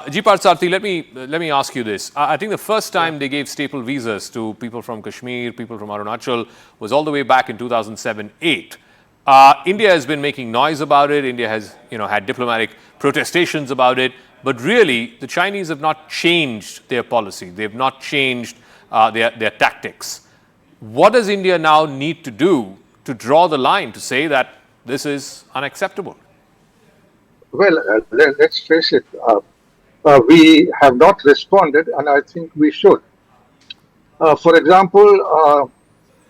Parthasarthy, let me ask you this. I think the first time they gave staple visas to people from Kashmir, people from Arunachal, was all the way back in 2007-8. India has been making noise about it. India has, had diplomatic protestations about it. But really, the Chinese have not changed their policy. They have not changed their tactics. What does India now need to do to draw the line to say that this is unacceptable? Well, let's face it. We have not responded, and I think we should. For example,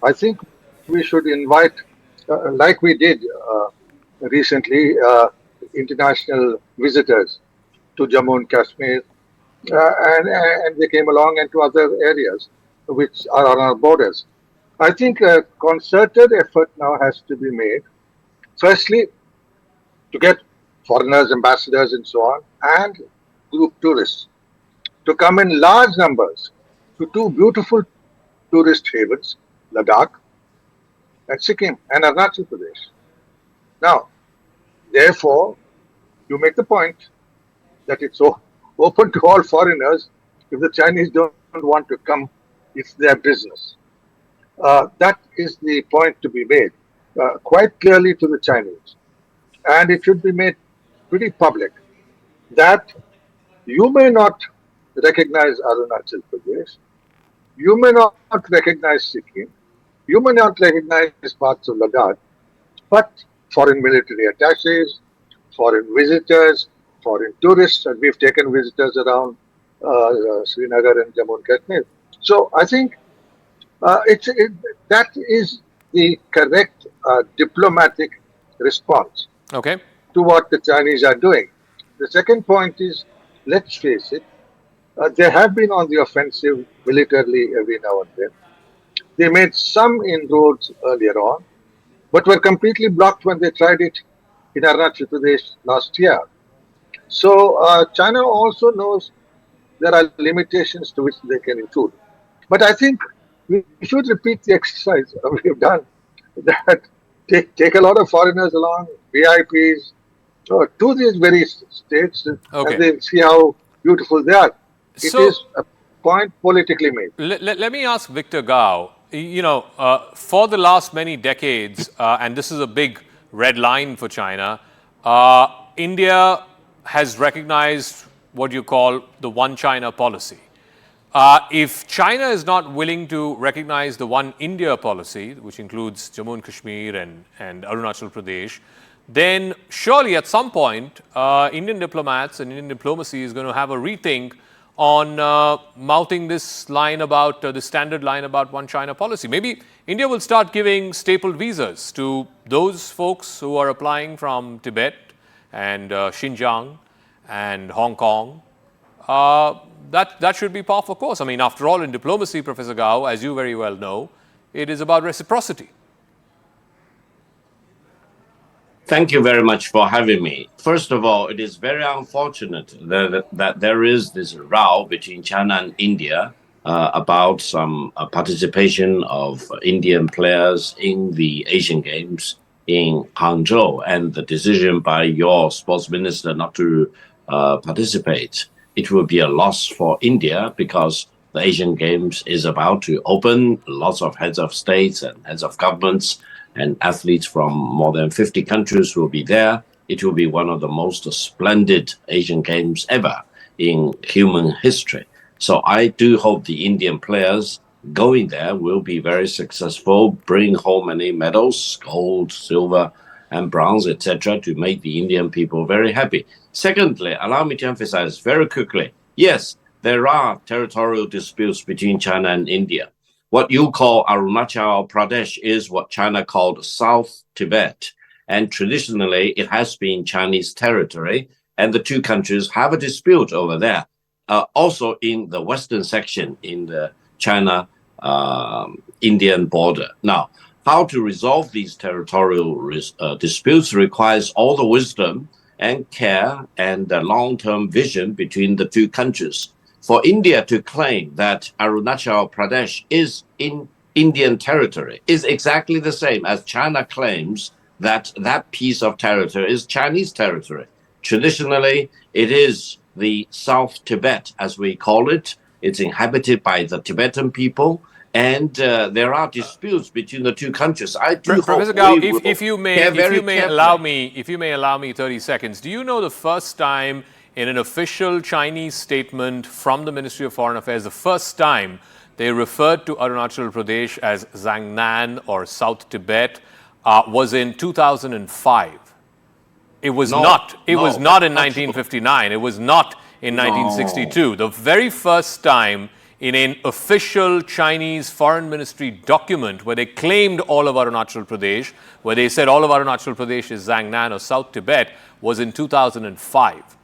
I think we should invite, like we did recently, international visitors to Jammu and Kashmir, and they came along and to other areas which are on our borders. I think a concerted effort now has to be made. Firstly, to get foreigners, ambassadors, and so on, and group tourists to come in large numbers to two beautiful tourist havens, Ladakh and Sikkim and Arunachal Pradesh. Now, therefore, you make the point that it's open to all foreigners. If the Chinese don't want to come, it's their business. That is the point to be made quite clearly to the Chinese. And it should be made pretty public that you may not recognize Arunachal Pradesh, you may not recognize Sikkim, you may not recognize parts of Ladakh, but foreign military attaches, foreign visitors, foreign tourists, and we've taken visitors around Srinagar and Jammu and Kashmir. So I think that is the correct diplomatic response to what the Chinese are doing. The second point is, let's face it, they have been on the offensive militarily every now and then. They made some inroads earlier on, but were completely blocked when they tried it in Arunachal Pradesh last year. So China also knows there are limitations to which they can intrude. But I think we should repeat the exercise we've done, that take a lot of foreigners along, VIPs, to these very states, and then see how beautiful they are. It is a point politically made. Let me ask Victor Gao, for the last many decades, and this is a big red line for China, India has recognized what you call the One China policy. If China is not willing to recognize the One India policy, which includes Jammu and Kashmir and Arunachal Pradesh, then surely at some point, Indian diplomats and Indian diplomacy is going to have a rethink on mouthing this line about, the standard line about One China policy. Maybe India will start giving stapled visas to those folks who are applying from Tibet and Xinjiang and Hong Kong. That should be par for course. I mean, after all, in diplomacy, Professor Gao, as you very well know, it is about reciprocity. Thank you very much for having me. First of all, it is very unfortunate that there is this row between China and India about some participation of Indian players in the Asian Games in Hangzhou and the decision by your sports minister not to participate. It will be a loss for India because the Asian Games is about to open. Lots of heads of states and heads of governments and athletes from more than 50 countries will be there. It will be one of the most splendid Asian Games ever in human history. So I do hope the Indian players going there will be very successful, bring home many medals, gold, silver, and bronze, etc., to make the Indian people very happy. Secondly, allow me to emphasize very quickly, yes, there are territorial disputes between China and India. What you call Arunachal Pradesh is what China called South Tibet. And traditionally, it has been Chinese territory, and the two countries have a dispute over there. Also in the western section in the China-Indian border. Now, how to resolve these territorial disputes requires all the wisdom and care and the long-term vision between the two countries. For India to claim that Arunachal Pradesh is in Indian territory is exactly the same as China claims that that piece of territory is Chinese territory. Traditionally, it is the South Tibet, as we call it. It's inhabited by the Tibetan people, and there are disputes between the two countries. I do hope Professor Gao, we will if you may allow me 30 seconds, do you know the first time in an official Chinese statement from the Ministry of Foreign Affairs, the first time they referred to Arunachal Pradesh as Zhangnan or South Tibet was in 2005? It was not. It was not in 1959. It was not in 1962. The very first time in an official Chinese foreign ministry document where they claimed all of Arunachal Pradesh, where they said all of Arunachal Pradesh is Zhangnan or South Tibet, was in 2005.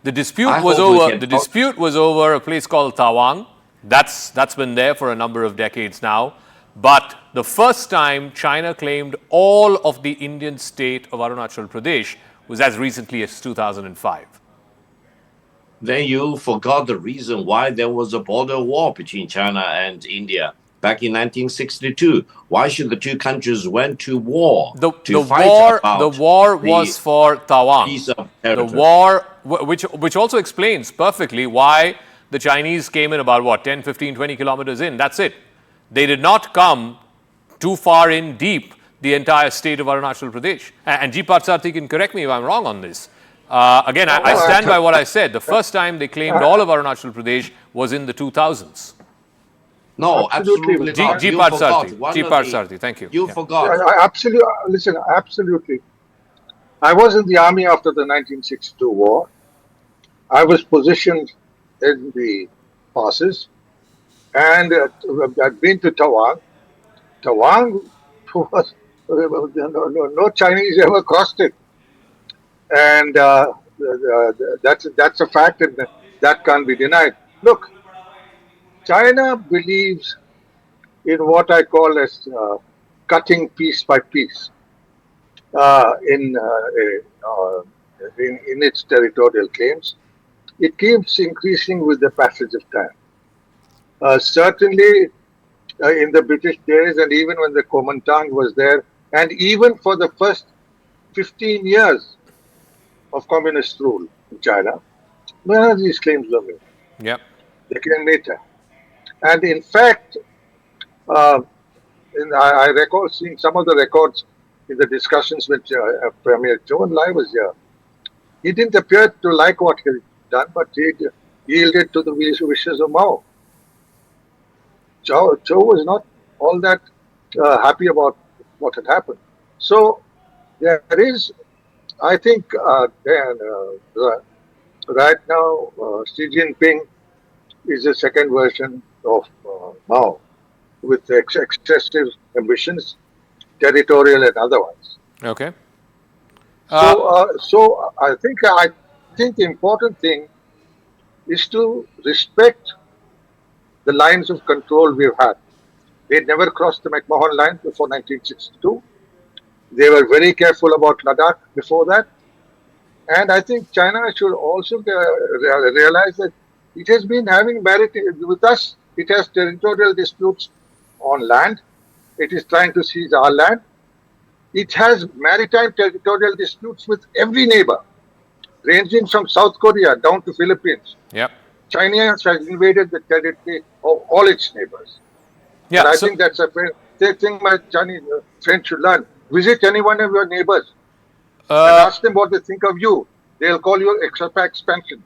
The dispute was over. The dispute was over a place called Tawang. That's been there for a number of decades now. But the first time China claimed all of the Indian state of Arunachal Pradesh was as recently as 2005. Then you forgot the reason why there was a border war between China and India back in 1962. Why should the two countries went to war? The war was for Tawang. Piece of the war, which also explains perfectly why the Chinese came in about, what, 10, 15, 20 kilometers in. That's it. They did not come too far in deep the entire state of Arunachal Pradesh. And G. Parthasarthy can correct me if I'm wrong on this. Again, I stand by what I said. The first time they claimed all of Arunachal Pradesh was in the 2000s. No, absolutely not. G. Parthasarthy, thank you. You forgot. Absolutely. Listen, absolutely. I was in the army after the 1962 war. I was positioned in the passes, and I'd been to Tawang. Tawang was no Chinese ever crossed it, and that's a fact, and that can't be denied. Look, China believes in what I call as cutting piece by piece in its territorial claims. It keeps increasing with the passage of time. Certainly, in the British days, and even when the Kuomintang was there, and even for the first 15 years of communist rule in China, none of these claims were made. Yep. They came later. And in fact, I recall seeing some of the records in the discussions with Premier Zhou Enlai was here. He didn't appear to like what he had done, but he yielded to the wishes of Mao. Zhou was not all that happy about what had happened. So there is, I think, right now, Xi Jinping is a second version of Mao, with excessive ambitions, territorial and otherwise. Okay. So I think the important thing is to respect the lines of control we've had. They never crossed the McMahon line before 1962. They were very careful about Ladakh before that. And I think China should also realize that it has been having with us. It has territorial disputes on land. It is trying to seize our land. It has maritime territorial disputes with every neighbor, ranging from South Korea down to Philippines. Yep. China has invaded the territory of all its neighbors. Yeah, and I think that's a thing my Chinese friends should learn. Visit any one of your neighbors and ask them what they think of you. They'll call you expansion.